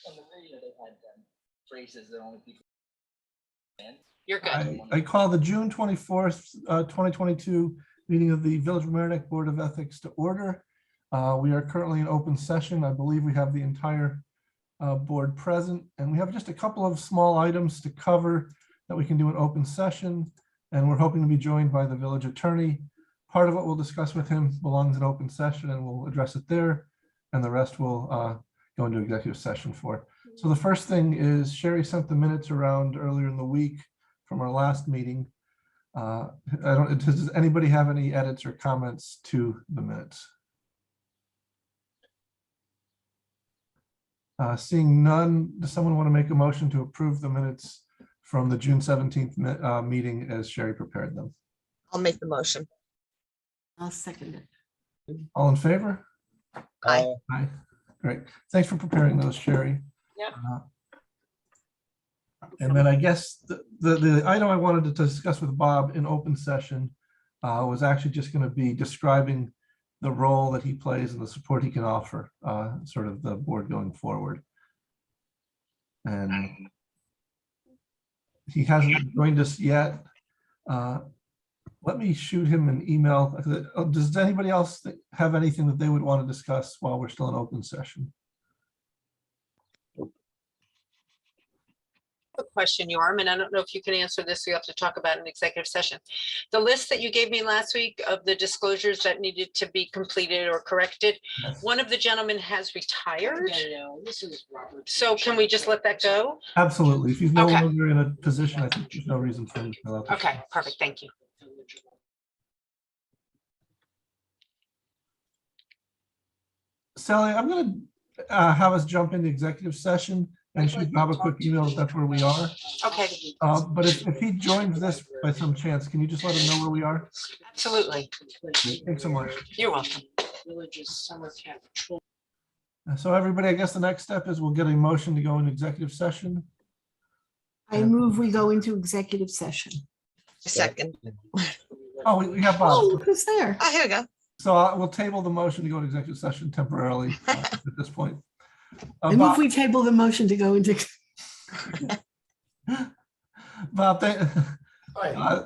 On the video, they had phrases that only people. You're good. I call the June 24th, 2022 meeting of the Village of Merrimack Board of Ethics to order. We are currently in open session. I believe we have the entire board present, and we have just a couple of small items to cover that we can do in open session, and we're hoping to be joined by the village attorney. Part of what we'll discuss with him belongs in open session, and we'll address it there, and the rest will go into executive session for. So the first thing is Sherry sent the minutes around earlier in the week from our last meeting. Does anybody have any edits or comments to the minutes? Seeing none, does someone want to make a motion to approve the minutes from the June 17th meeting as Sherry prepared them? I'll make the motion. I'll second it. All in favor? Aye. Aye. Great. Thanks for preparing those, Sherry. Yep. And then I guess the item I wanted to discuss with Bob in open session was actually just going to be describing the role that he plays and the support he can offer sort of the board going forward. And he hasn't joined us yet. Let me shoot him an email. Does anybody else have anything that they would want to discuss while we're still in open session? A question, Yorm, and I don't know if you can answer this. We have to talk about an executive session. The list that you gave me last week of the disclosures that needed to be completed or corrected, Yes. one of the gentlemen has retired. So can we just let that go? Absolutely. If he's no Okay. longer in a position, I think there's no reason for him to fill out the Okay, perfect. Thank you. Sally, I'm going to have us jump into executive session and shoot Bob a quick email if that's where we are. Okay, But if he joins this by some chance, can you just let him know where we are? absolutely. Thanks so much. You're welcome. So everybody, I guess the next step is we'll get a motion to go into executive session. I move we go into executive session. Second. Oh, we have Oh, Bob. look who's there. Oh, here we go. So we'll table the motion to go into executive session temporarily at this point. I move Bob, we table the motion to go into. Bob,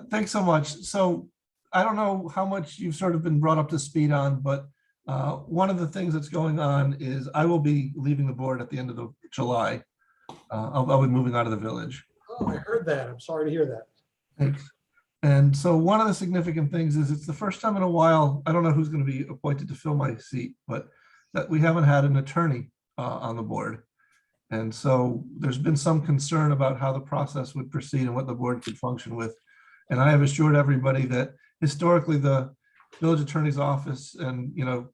thanks so much. So I don't know how much you've sort of been brought up to speed on, but one of the things that's going on is I will be leaving the board at the end of July. I'll be moving out of the village. Oh, I heard that. I'm sorry to hear that. Thanks. And so one of the significant things is it's the first time in a while, I don't know who's going to be appointed to fill my seat, but that we haven't had an attorney on the board. And so there's been some concern about how the process would proceed and what the board could function with. And I have assured everybody that historically the village attorney's office and, you know,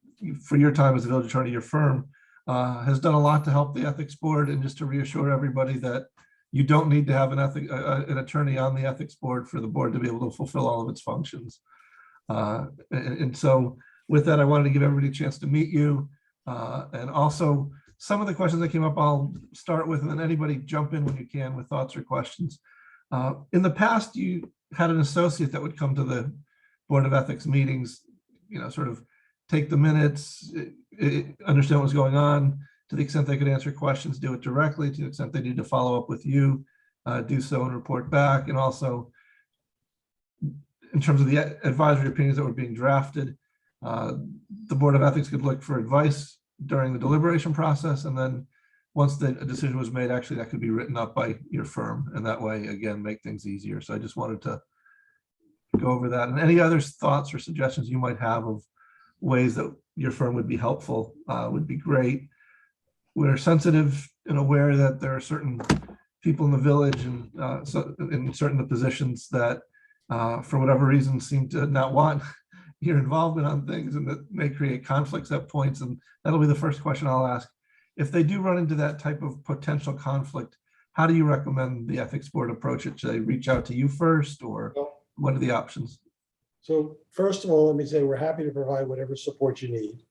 for your time as a village attorney, your firm has done a lot to help the ethics board, and just to reassure everybody that you don't need to have an attorney on the ethics board for the board to be able to fulfill all of its functions. And so with that, I wanted to give everybody a chance to meet you. And also some of the questions that came up, I'll start with, and then anybody jump in when you can with thoughts or questions. In the past, you had an associate that would come to the Board of Ethics meetings, you know, sort of take the minutes, understand what's going on. To the extent they could answer questions, do it directly. To the extent they need to follow up with you, do so and report back. And also, in terms of the advisory opinions that were being drafted, the Board of Ethics could look for advice during the deliberation process. And then once a decision was made, actually that could be written up by your firm. And that way, again, make things easier. So I just wanted to go over that. And any other thoughts or suggestions you might have of ways that your firm would be helpful would be great. We're sensitive and aware that there are certain people in the village and so in certain positions that for whatever reason seem to not want your involvement on things, and that may create conflicts at points. And that'll be the first question I'll ask. If they do run into that type of potential conflict, how do you recommend the ethics board approach it? Should they reach out to you first, or what are the options? So first of all, let me say we're happy to provide whatever support you need.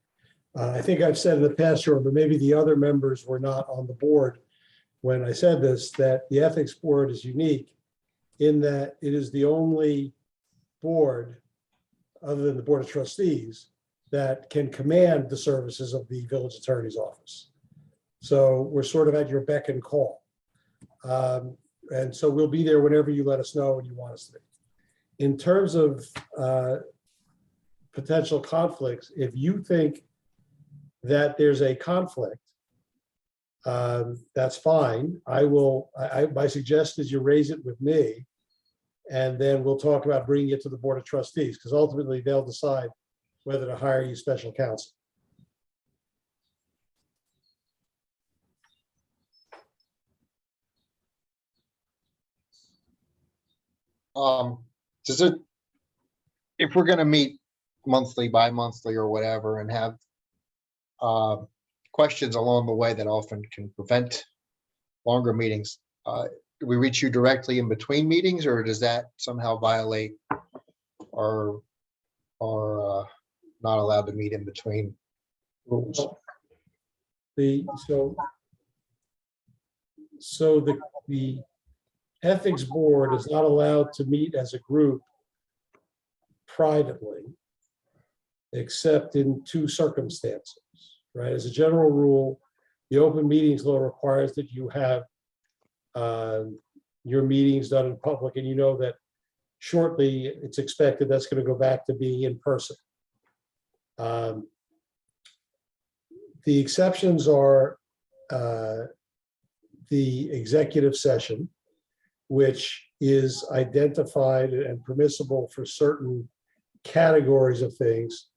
I think I've said in the past, but maybe the other members were not on the board when I said this, that the ethics board is unique in that it is the only board other than the Board of Trustees that can command the services of the village attorney's office. So we're sort of at your beck and call. And so we'll be there whenever you let us know and you want us to be. In terms of potential conflicts, if you think that there's a conflict, that's fine. My suggestion is you raise it with me, and then we'll talk about bringing it to the Board of Trustees, because ultimately they'll decide whether to hire you special counsel. Does it, if we're gonna meet monthly, bi-monthly or whatever and have questions along the way that often can prevent longer meetings, do we reach you directly in between meetings, or does that somehow violate or not allowed to meet in between rules? So the ethics board is not allowed to meet as a group privately, except in two circumstances, right? As a general rule, the open meetings law requires that you have your meetings done in public, and you know that shortly it's expected that's going to go back to being in person. The exceptions are the executive session, which is identified and permissible for certain categories of things,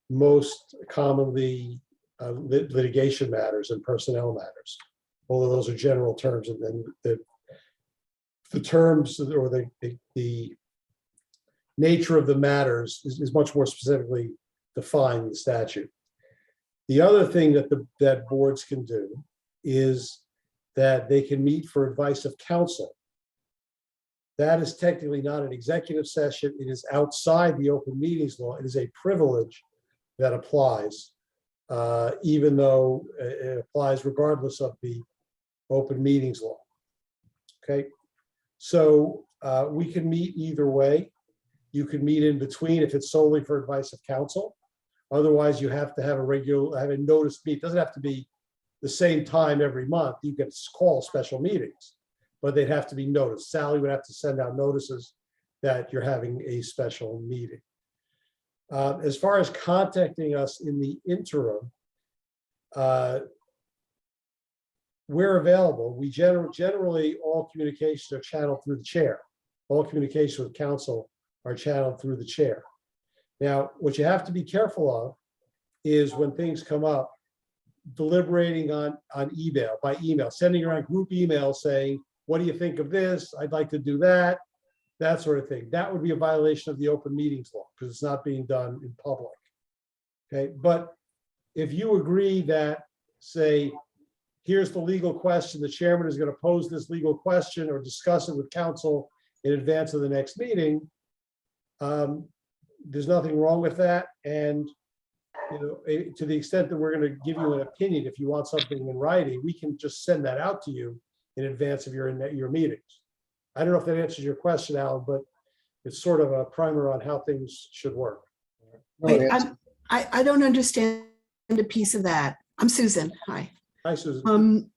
most commonly litigation matters and personnel matters, although those are general terms, and then the terms or the nature of the matters is much more specifically defined in the statute. The other thing that boards can do is that they can meet for advice of counsel. That is technically not an executive session. It is outside the open meetings law. It is a privilege that applies, even though it applies regardless of the open meetings law. Okay, so we can meet either way. You can meet in between if it's solely for advice of counsel. Otherwise, you have to have a noticed meet. It doesn't have to be the same time every month. You can call special meetings, but they'd have to be noticed. Sally would have to send out notices that you're having a special meeting. As far as contacting us in the interim, we're available. We generally all communications are channeled through the chair. All communications with counsel are channeled through the chair. Now, what you have to be careful of is when things come up, deliberating on email, by email, sending around group emails saying, what do you think of this? I'd like to do that, that sort of thing. That would be a violation of the open meetings law because it's not being done in public. Okay, but if you agree that, say, here's the legal question, the chairman is going to pose this legal question or discuss it with counsel in advance of the next meeting, there's nothing wrong with that. And to the extent that we're going to give you an opinion, if you want something in writing, we can just send that out to you in advance of your meetings. I don't know if that answers your question, Alan, but it's sort of a primer on how things should work. Wait, I don't understand a piece of that. I'm Susan. Hi. Hi, Susan.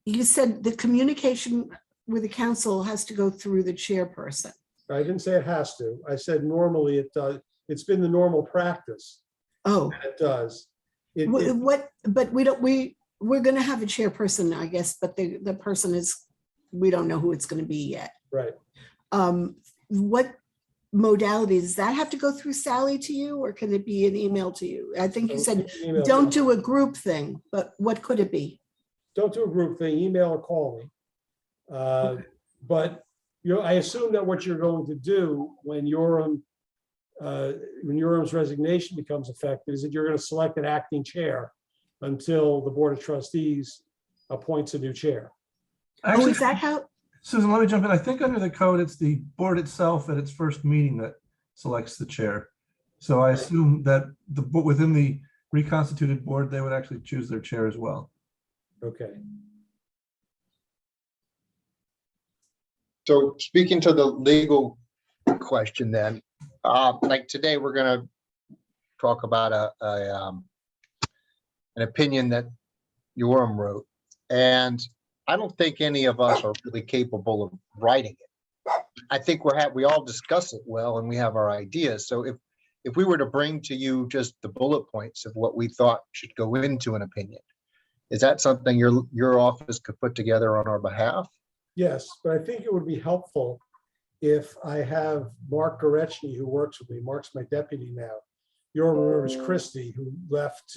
You said the communication with the council has to go through the chairperson. I didn't say it has to. I said normally it does. It's been the normal practice. Oh, It does. but we're going to have a chairperson, I guess, but the person is, we don't know who it's going to be yet. Right. What modality does that have to go through Sally to you, or can it be an email to you? I think you said Email. don't do a group thing, but what could it be? Don't do a group thing, email or call me. Okay. But I assume that what you're going to do when Yoram's resignation becomes effective is that you're going to select an acting chair until the Board of Trustees appoints a new chair. Actually, Is that how? Susan, let me jump in. I think under the code, it's the board itself at its first meeting that selects the chair. So I assume that within the reconstituted board, they would actually choose their chair as well. Okay. So speaking to the legal question then, like today, we're gonna talk about an opinion that Yoram wrote. And I don't think any of us are really capable of writing it. I think we all discuss it well and we have our ideas. So if we were to bring to you just the bullet points of what we thought should go into an opinion, is that something your office could put together on our behalf? Yes, but I think it would be helpful if I have Mark Gorechny, who works with me. Mark's my deputy now. You'll remember Christy, who left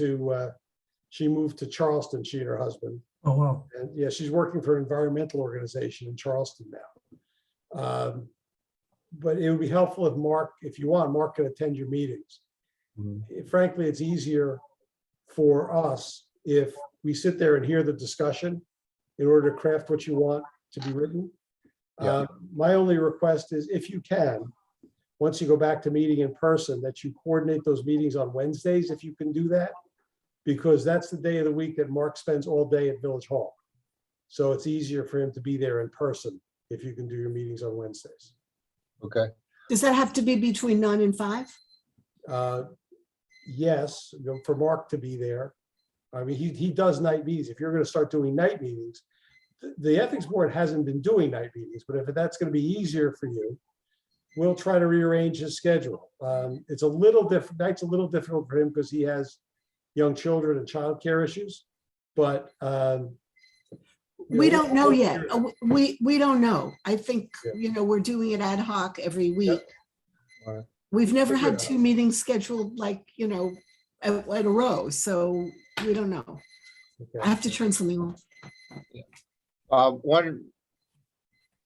she moved to Charleston, she and her husband. Oh, wow. And yeah, she's working for an environmental organization in Charleston now. But it would be helpful if Mark, if you want, Mark can attend your meetings. Frankly, it's easier for us if we sit there and hear the discussion in order to craft what you want to be written. Yeah. My only request is if you can, once you go back to meeting in person, that you coordinate those meetings on Wednesdays, if you can do that, because that's the day of the week that Mark spends all day at Village Hall. So it's easier for him to be there in person if you can do your meetings on Wednesdays. Okay. Does that have to be between 9 and 5? Yes, for Mark to be there. I mean, he does night meetings. If you're going to start doing night meetings, the ethics board hasn't been doing night meetings, but if that's going to be easier for you, we'll try to rearrange his schedule. It's a little different. Night's a little difficult for him because he has young children and childcare issues, but We don't know yet. We don't know. I think, Yeah. we're doing it ad hoc every week. All right. We've never Figure had it out. 2 meetings scheduled like, at a row, so we don't know. I have to turn something off. One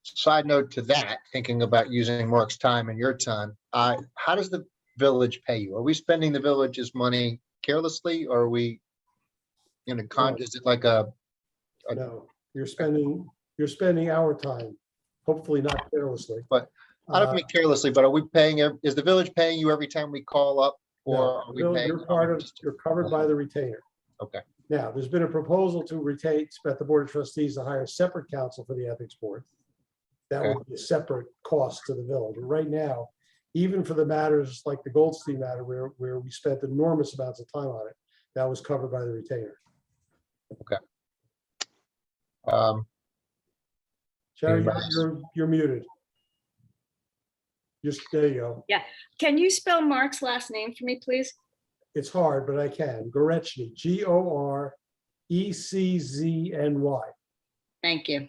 side note to that, thinking about using Mark's time and your time, how does the village pay you? Are we spending the village's money carelessly, or are we is it like No, you're spending our time, hopefully not carelessly. But I don't mean carelessly, but are we paying, is the village paying you every time we call up? No, Or are we paying? you're covered by the retainer. Okay. Now, there's been a proposal to retain, at the Board of Trustees to hire separate counsel for the ethics board. That Okay. would be a separate cost to the village. And right now, even for the matters like the Goldstein matter, where we spent enormous amounts of time on it, that was covered by the retainer. Sherry, Anybody else? you're muted. Just, there you go. Can you spell Mark's last name for me, please? It's hard, but I can. Gorechny, Goreczny. Thank you.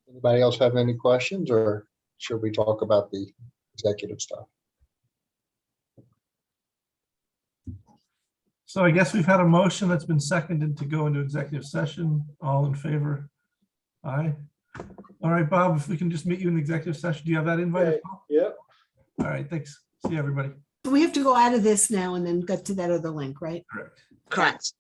Anybody else have any questions, or should we talk about the executive stuff? So I guess we've had a motion that's been seconded to go into executive session. All in favor? Aye. All right, Bob, if we can just meet you in the executive session. Do you have that invite? as Okay. well? Yep. All right, thanks. See you, everybody. We have to go out of this now and then get to that other link, right? Correct. Correct.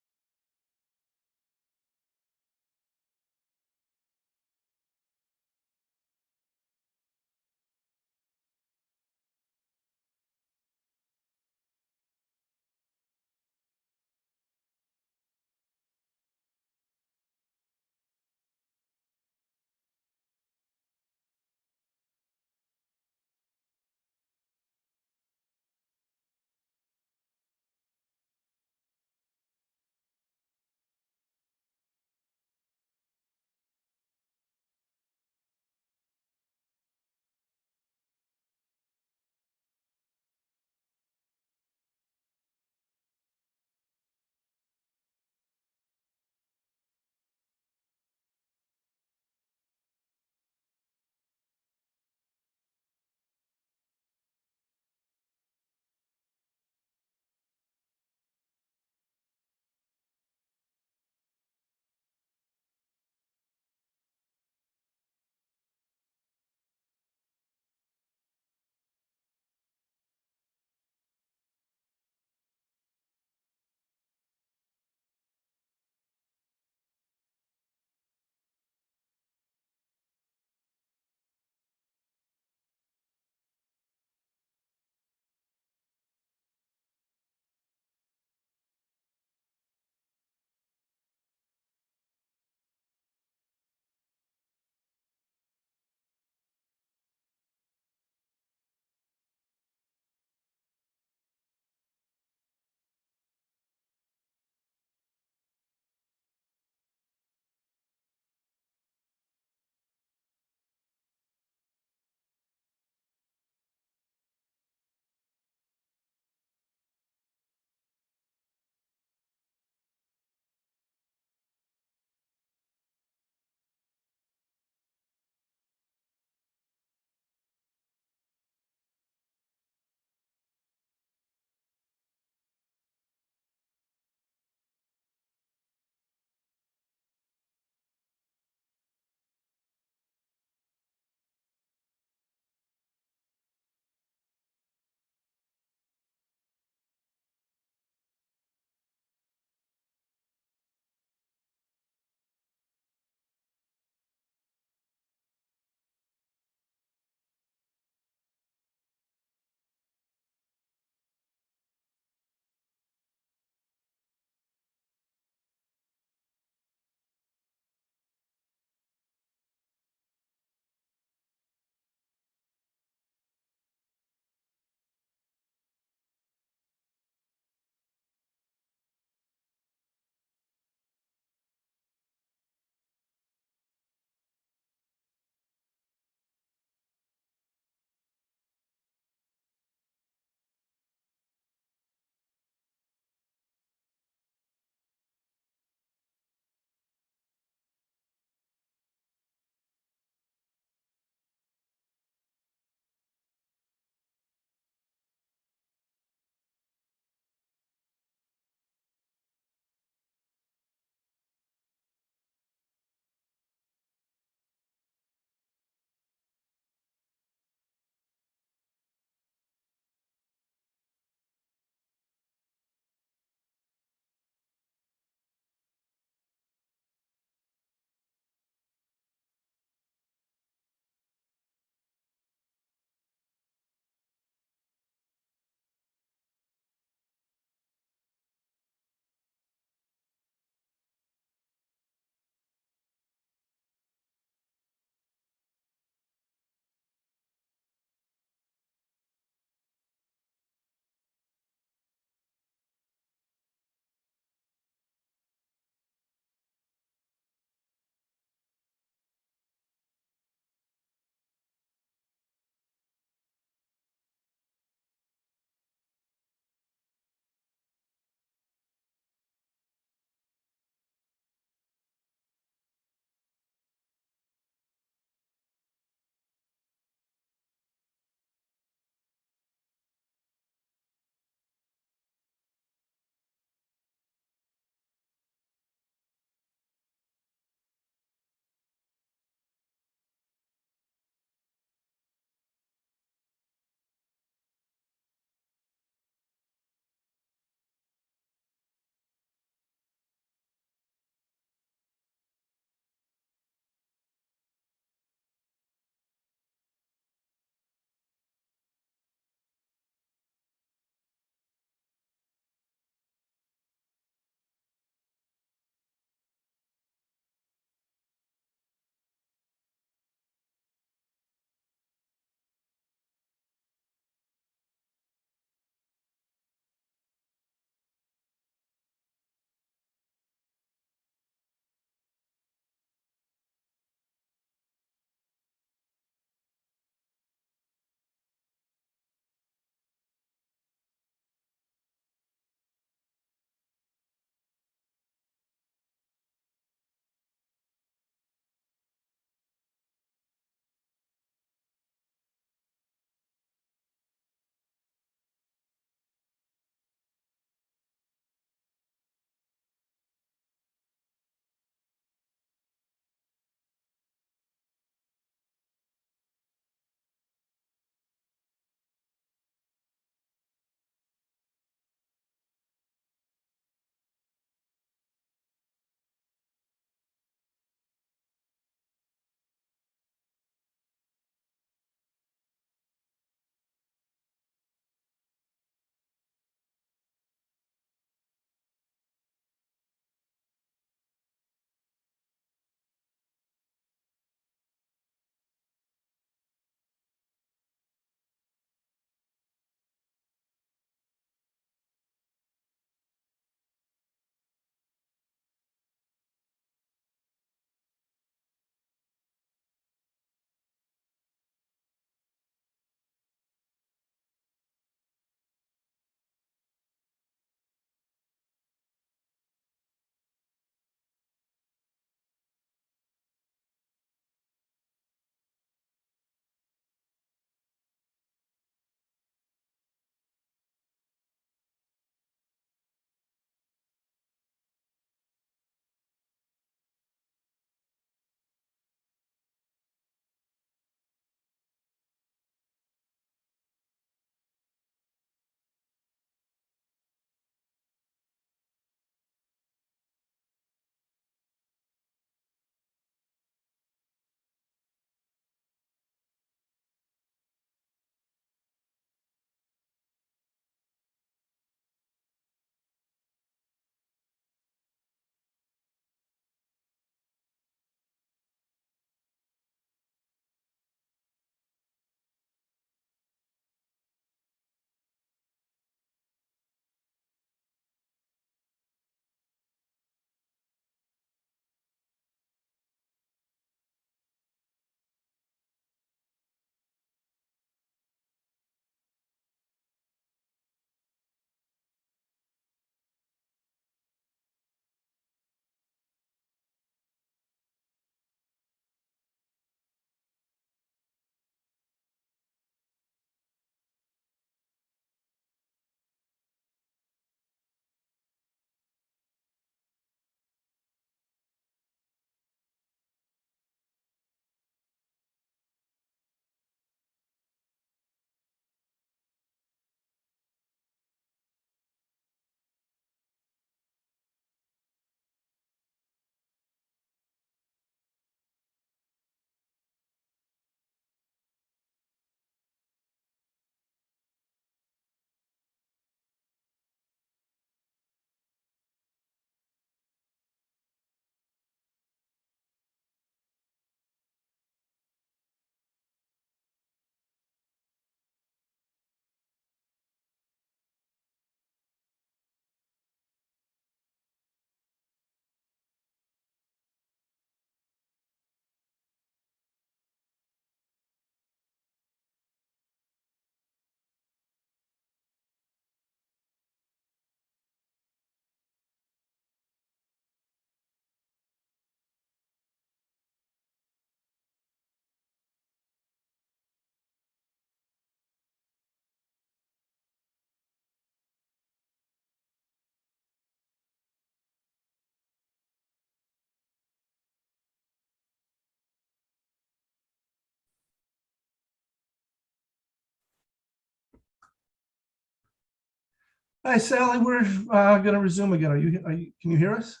Hi, Sally, we're gonna resume again. Can you hear us?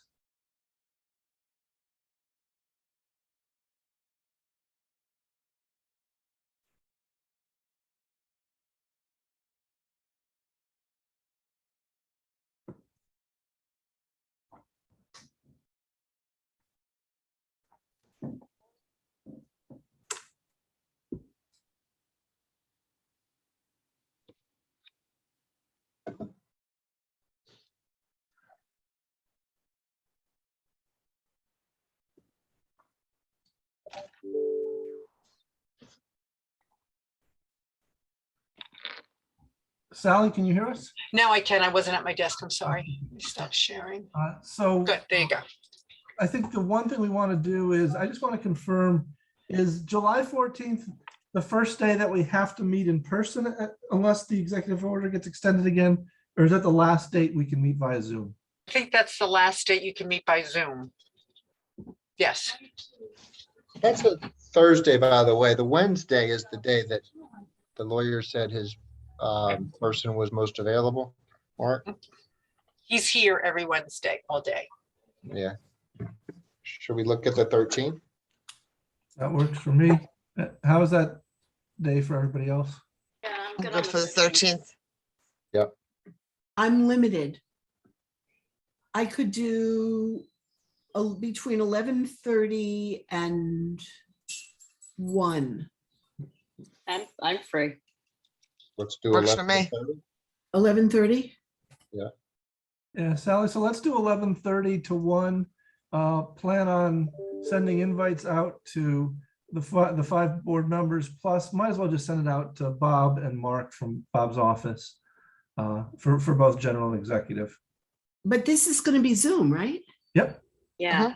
Sally, can you hear us? Now I can. I wasn't at my desk. I'm sorry. Stop sharing. So Good, there you go. I think the one thing we want to do is, I just want to confirm, is July 14th the first day that we have to meet in person unless the executive order gets extended again? Or is that the last date we can meet via Zoom? I think that's the last date you can meet by Zoom. Yes. That's a Thursday, by the way. The Wednesday is the day that the lawyer said his person was most available. Mark? He's here every Wednesday, all day. Yeah. Should we look at the 13th? That works for me. How is that day for everybody else? Yeah, I'm good for the 13th. I'm limited. I could do between 11:30 and 1. I'm free. Let's do Works for me. 11:30. 11:30? Yeah, Sally, so let's do 11:30 to 1. Plan on sending invites out to the 5 board members, plus might as well just send it out to Bob and Mark from Bob's office for both general and executive. But this is going to be Zoom, right? Yep. Yeah.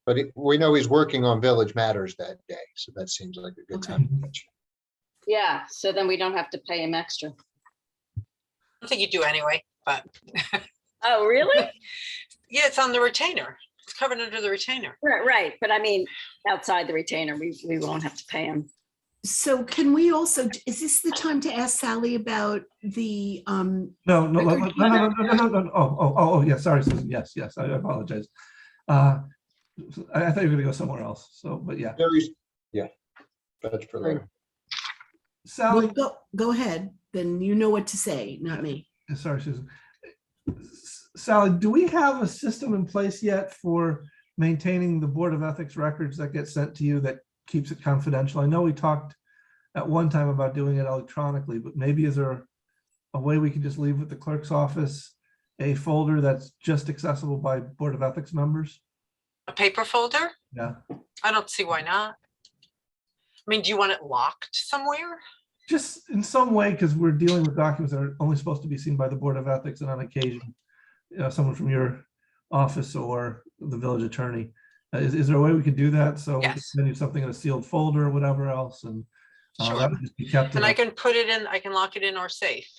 But we know he's working on Village Matters that day, so that seems like a good time to mention. Yeah. So then we don't have to pay him extra. I don't think you do anyway, but Oh, really? yeah, it's on the retainer. It's covered under the retainer. Right. But I mean, outside the retainer, we won't have to pay him. So can we also, is this the time to ask Sally about the, No. Oh, yeah, sorry, Susan. Yes, I apologize. I thought you were gonna go somewhere else, so, but yeah. Yeah, that's for later. Sally, well, go ahead, then you know what to say, not me. sorry, Susan. Sally, do we have a system in place yet for maintaining the Board of Ethics records that get sent to you that keeps it confidential? I know we talked at one time about doing it electronically, but maybe is there a way we can just leave with the clerk's office a folder that's just accessible by Board of Ethics members? A paper folder? Yeah. I don't see why not. I mean, do you want it locked somewhere? Just in some way, because we're dealing with documents that are only supposed to be seen by the Board of Ethics and on occasion, someone from your office or the village attorney. Is there a way we could do that? So we can Yes. send you something in a sealed folder or whatever else, and Sure. that would just be kept. And in I a- can put it in, I can lock it in our safe.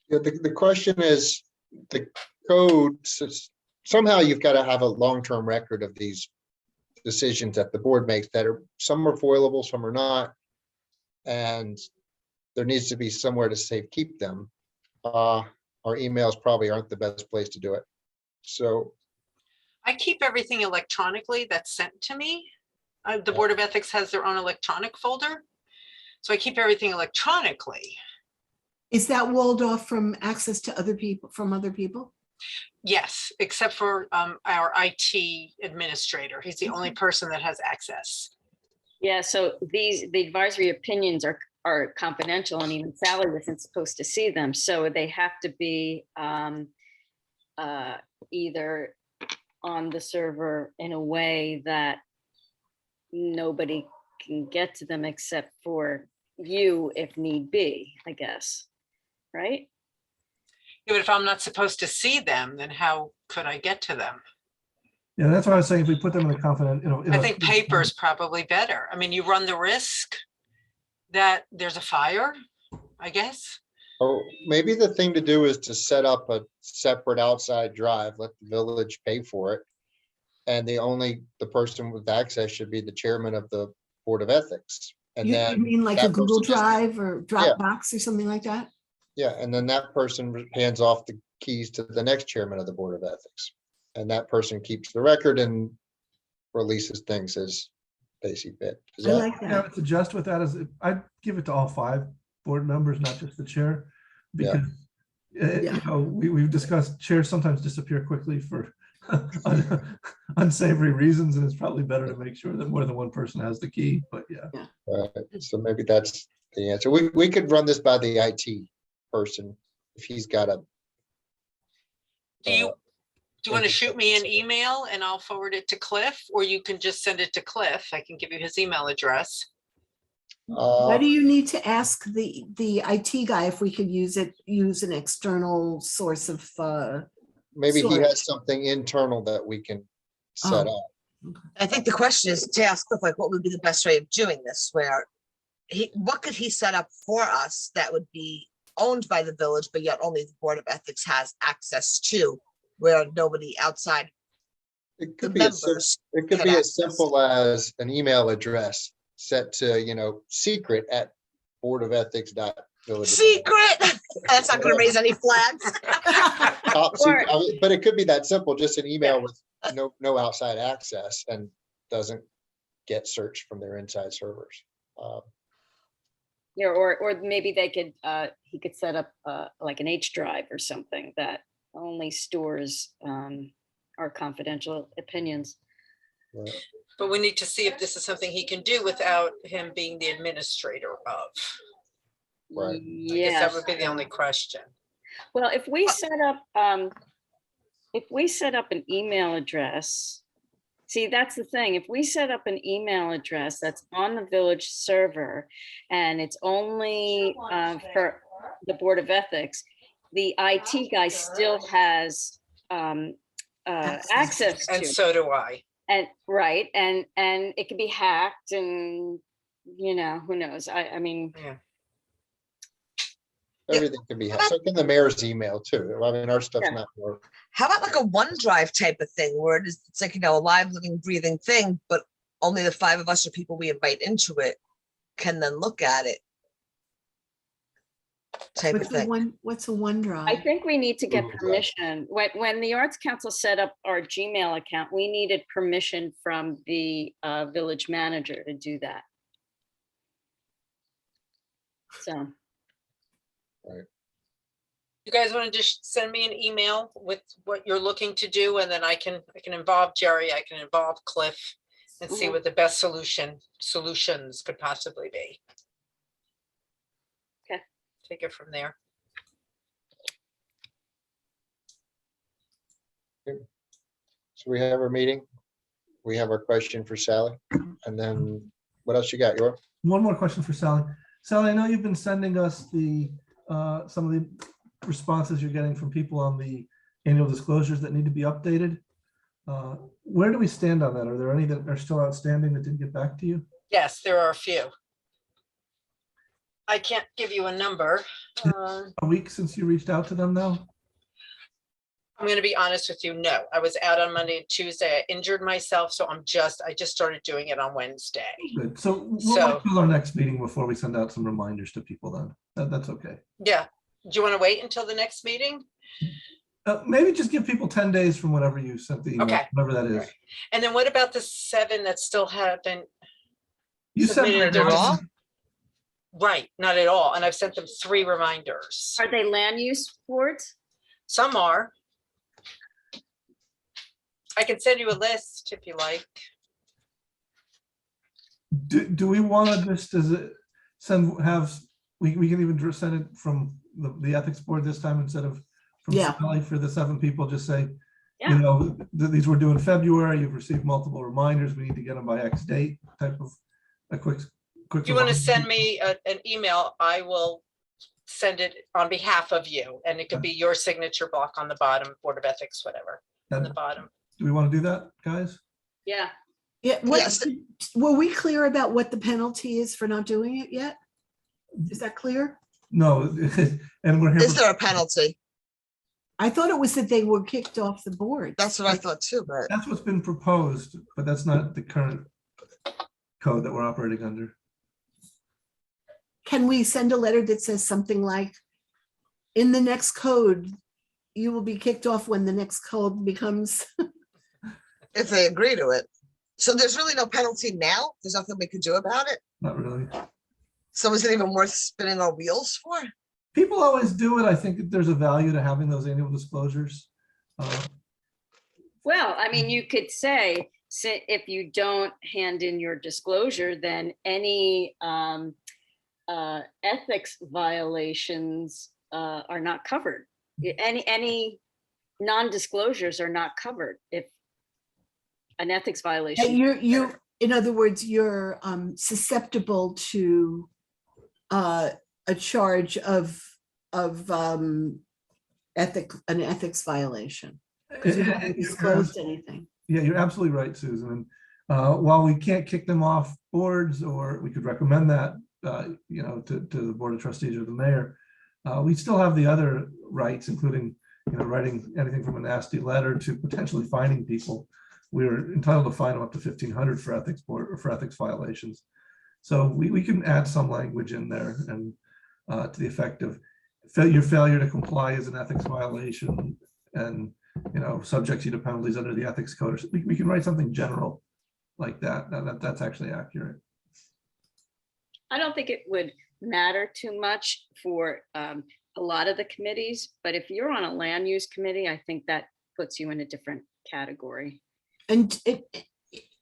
Yeah, the question is, the code says somehow you've got to have a long-term record of these decisions that the board makes that are, some are foilable, some are not. And there needs to be somewhere to safe keep them. Our emails probably aren't the best place to do it. So I keep everything electronically that's sent to me. The Board of Ethics has their own electronic folder. So I keep everything electronically. Is that walled off from access to other people, from other people? Yes, except for our IT administrator. He's the only person that has access. Yeah. So the advisory opinions are confidential, and even Sally wasn't supposed to see them. So they have to be either on the server in a way that nobody can get to them except for you if need be, I guess. Right? Yeah, but if I'm not supposed to see them, then how could I get to them? Yeah, that's why I was saying if we put them in a confident, I think paper is probably better. I mean, you run the risk that there's a fire, I guess. or maybe the thing to do is to set up a separate outside drive, let the village pay for it. And the person with access should be the chairman of the Board of Ethics. And You then mean like a that Google person just- Drive or Dropbox or something like that? Yeah, and then that person hands off the keys to the next chairman of the Board of Ethics. And that person keeps the record and releases things as they see fit. Is I that- like Yeah, that. to adjust with that is, I'd give it to all 5 board members, not just the chair. Yeah. Because, Yeah. you know, we've discussed chairs sometimes disappear quickly for unsavory reasons, and it's probably better to make sure that more than one person has the key, but yeah. Right, so maybe that's the answer. We could run this by the IT person if he's got a. Do you want to interesting shoot me an concept. email and I'll forward it to Cliff, or you can just send it to Cliff? I can give you his email address. Why do you need to ask the IT guy if we could use an external source of, Maybe he storage? has something internal that we can set Oh. up. I think the question is to ask Cliff, like, what would be the best way of doing this, where what could he set up for us that would be owned by the village, but yet only the Board of Ethics has access to, where nobody outside It the could be as members. it could can be as access. simple as an email address set to, you know, secret@boardofethics.village. Secret, that's not gonna raise any flags. Top secret. Or- I mean, but it could be that simple, just an email with no outside access and doesn't get searched from their inside servers. Yeah, or maybe they could, he could set up like an H drive or something that only stores our confidential opinions. Right. But we need to see if this is something he can do without him being the administrator of. Right. I guess Yeah. that would be the only question. Well, if we set up an email address, see, that's the thing. If we set up an email address that's on the village server and it's only for the Board of Ethics, the IT guy still has access to And it. so do I. And right, and it can be hacked and, you know, who knows? I mean, Yeah. Everything can be, so can the mayor's email too. I mean, our stuff's Yeah. not more. How about like a OneDrive type of thing, where it's like, a live, living, breathing thing, but only the 5 of us or people we invite into it can then look at it. Type of thing. what's a I OneDrive? think we need to get Google Drive. permission. When the Arts Council set up our Gmail account, we needed permission from the village manager to do that. So, You guys want to just send me an email with what you're looking to do, and then I can involve Jerry, I can involve Cliff and see Mhm. what the best solutions could possibly be. Okay. Take it from there. So we have our meeting. We have our question for Sally. And then what else you got, York? One more question for Sally. Sally, I know you've been sending us some of the responses you're getting from people on the annual disclosures that need to be updated. Where do we stand on that? Are there any that are still outstanding that didn't get back to you? Yes, there are a few. I can't give you a number. A week since you reached out to them now? I'm going to be honest with you. No, I was out on Monday and Tuesday. I injured myself, so I just started doing it on Wednesday. Good. So we'll So- wait till our next meeting before we send out some reminders to people then. That's okay. Yeah. Do you want to wait until the next meeting? Maybe just give people 10 days from whenever you sent the email, Okay. whatever that is. Right. And then what about the 7 that still haven't? You sent Submitted them their all? dis- Right, not at all. And I've sent them 3 reminders. are they land use boards? Some are. I can send you a list if you like. Do we want to just we can even just send it from the ethics board this time instead of from Yeah. Sally for the 7 people, just say, Yeah. you know, these were due in February, you've received multiple reminders, we need to get them by X date, type of a quick. If you want to reminder. send me an email, I will send it on behalf of you. And it could be your signature block on the bottom, Board of Ethics, whatever, on the bottom. Do we want to do that, guys? Yeah. Yeah, Yes. were we clear about what the penalty is for not doing it yet? Is that clear? No, and we're here. Is for- there a penalty? I thought it was that they were kicked off the board. That's what I thought too, but That's what's been proposed, but that's not the current code that we're operating under. Can we send a letter that says something like, in the next code, you will be kicked off when the next code becomes, If they agree to it. So there's really no penalty now? There's nothing we could do about it? Not really. So is it even worth spinning our wheels for? People always do it. I think that there's a value to having those annual disclosures. Well, I mean, you could say, if you don't hand in your disclosure, then any ethics violations are not covered. Any non-disclosures are not covered if an ethics violation. and you, in other words, you're susceptible to a charge of an ethics violation. Because you haven't disclosed anything. Yeah, you're absolutely right, Susan. While we can't kick them off boards, or we could recommend that, you know, to the Board of Trustees or the mayor, we still have the other rights, including, you know, writing anything from a nasty letter to potentially fining people. We're entitled to fine them up to $1,500 for ethics board or for ethics violations. So we can add some language in there, and to the effect of your failure to comply is an ethics violation, and, you know, subjects you to penalties under the ethics code. We can write something general like that. That's actually accurate. I don't think it would matter too much for a lot of the committees, but if you're on a land use committee, I think that puts you in a different category. And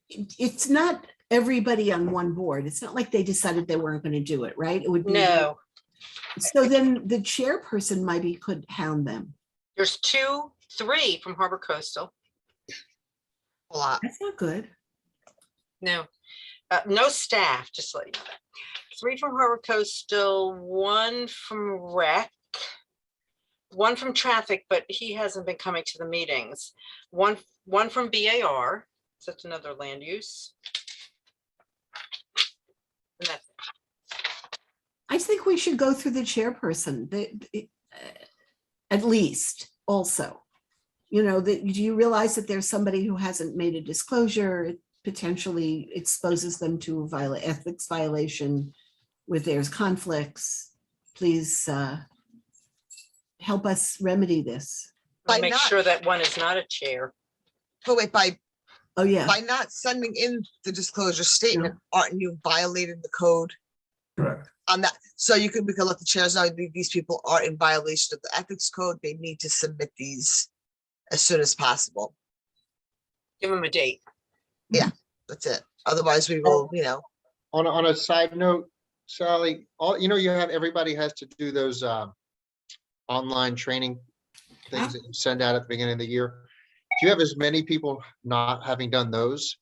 it's not everybody on one board. It's not like they decided they weren't going to do it, right? It would be. No, So then the chairperson maybe could hound them. there's 3 from Harbor Coastal. A lot. That's not good. No, no staff, just so you know that. 3 from Harbor Coastal, 1 from Rec, 1 from Traffic, but he hasn't been coming to the meetings. One from BAR, so that's another land use. And that's it. I think we should go through the chairperson, at least also. You know, do you realize that there's somebody who hasn't made a disclosure? It potentially exposes them to a ethics violation with there's conflicts. Please help us remedy this. I'll By make not- sure that one is not a chair. But wait, Oh, yeah. by not sending in the disclosure statement, aren't you violating the code Correct. on that? So we can let the chairs know that these people are in violation of the ethics code. They need to submit these as soon as possible. Give him a date. That's it. Otherwise, we will, you know. On a side note, Sally, everybody has to do those online training things that you send out at the beginning of the year. Do you have as many people not having done those?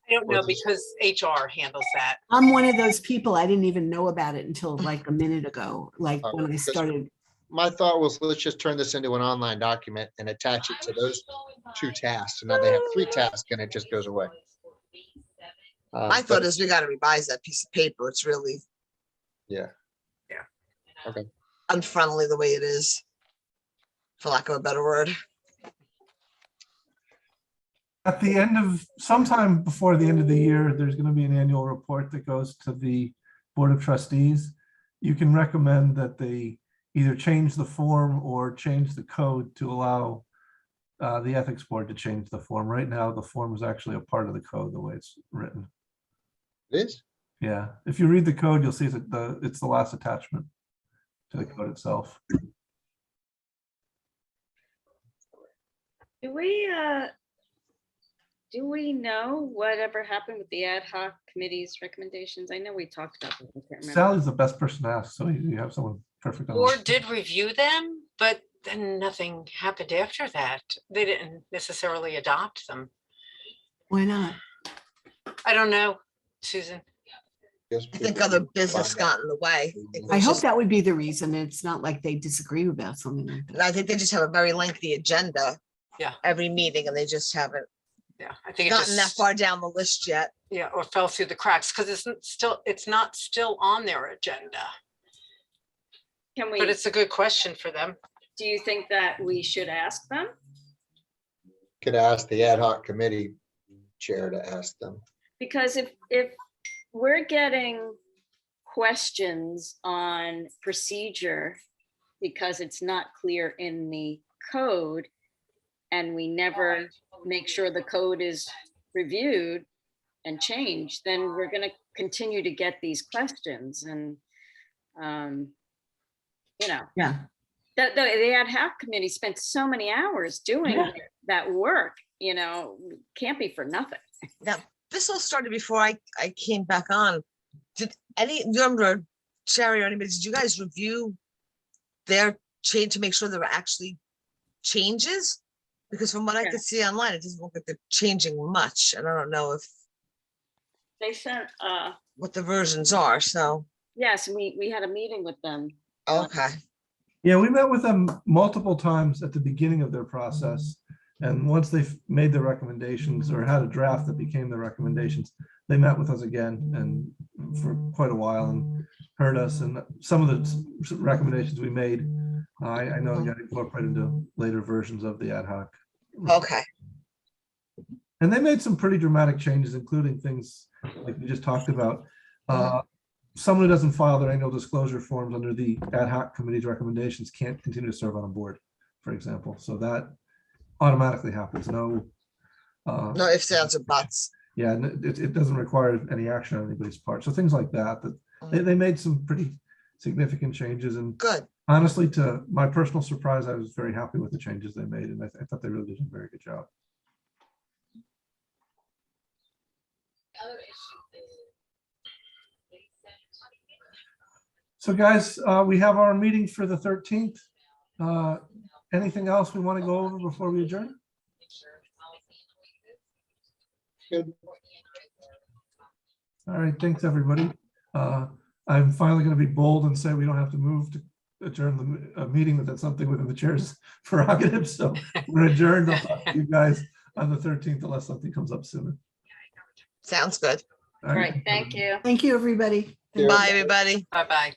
I don't know because HR handles that. I'm one of those people. I didn't even know about it until like a minute ago, like Oh, when I because- started. My thought was, let's just turn this into an online document and attach it to those 2 tasks. And now they have 3 tasks and it just goes away. My thought is we got to revise that piece of paper. It's really unfriendly the way it is, for lack of a better word. At the end of, sometime before the end of the year, there's going to be an annual report that goes to the Board of Trustees. You can recommend that they either change the form or change the code to allow the ethics board to change the form. Right now, the form is actually a part of the code, the way it's written. It is? Yeah, if you read the code, you'll see that it's the last attachment to the code itself. Do we know whatever happened with the ad hoc committee's recommendations? I know we talked about this. I can't remember. Sally's the best person to ask, so you have someone perfect. on Board that. did review them, but then nothing happened after that. They didn't necessarily adopt them. Why not? I don't know, Susan. Yes, I think other business got in the way. I hope that would be the reason. It's not like they disagree about something like that. And I think they just have a very lengthy agenda. Yeah. Every meeting, and they just haven't Yeah, I think it gotten that just, far down the list yet. yeah, or fell through the cracks because it's not still on their agenda. Can we, But it's a good question for them. do you think that we should ask them? Could ask the ad hoc committee chair to ask them. Because if we're getting questions on procedure because it's not clear in the code and we never make sure the code is reviewed and changed, then we're going to continue to get these questions. And, you know, Yeah. the ad hoc committee spent so many hours doing Yeah. that work, you know, can't be for nothing. Now, this all started before I came back on. Did you remember, Sherry or anybody, did you guys review their change to make sure there were actually changes? Because from what I Yeah. could see online, it doesn't look like they're changing much. And I don't know if They sent, what the versions are, so, yes, we had a meeting with them. okay. Yeah, we met with them multiple times at the beginning of their process. And once they've made the recommendations or had a draft that became the recommendations, they met with us again and for quite a while and heard us. And some of the recommendations we made, I know got incorporated into later versions of the ad hoc. Okay. And they made some pretty dramatic changes, including things like we just talked about. Someone who doesn't file their annual disclosure forms under the ad hoc committee's recommendations can't continue to serve on a board, for example. So that automatically happens. No ifs, ands, or buts. Yeah, it doesn't require any action on anybody's part. So things like that, they made some pretty significant changes. And Good. honestly, to my personal surprise, I was very happy with the changes they made. And I thought they really did a very good job. So guys, we have our meeting for the 13th. Anything else we want to go over before we adjourn? Good. All right, thanks, everybody. I'm finally going to be bold and say we don't have to move to adjourn the meeting, that's something within the chair's prerogative. So we're adjourned. I'll talk to you guys on the 13th unless something comes up sooner. Sounds good. All All right, thank you. Thank you, everybody. Yeah. Bye, everybody. Bye-bye.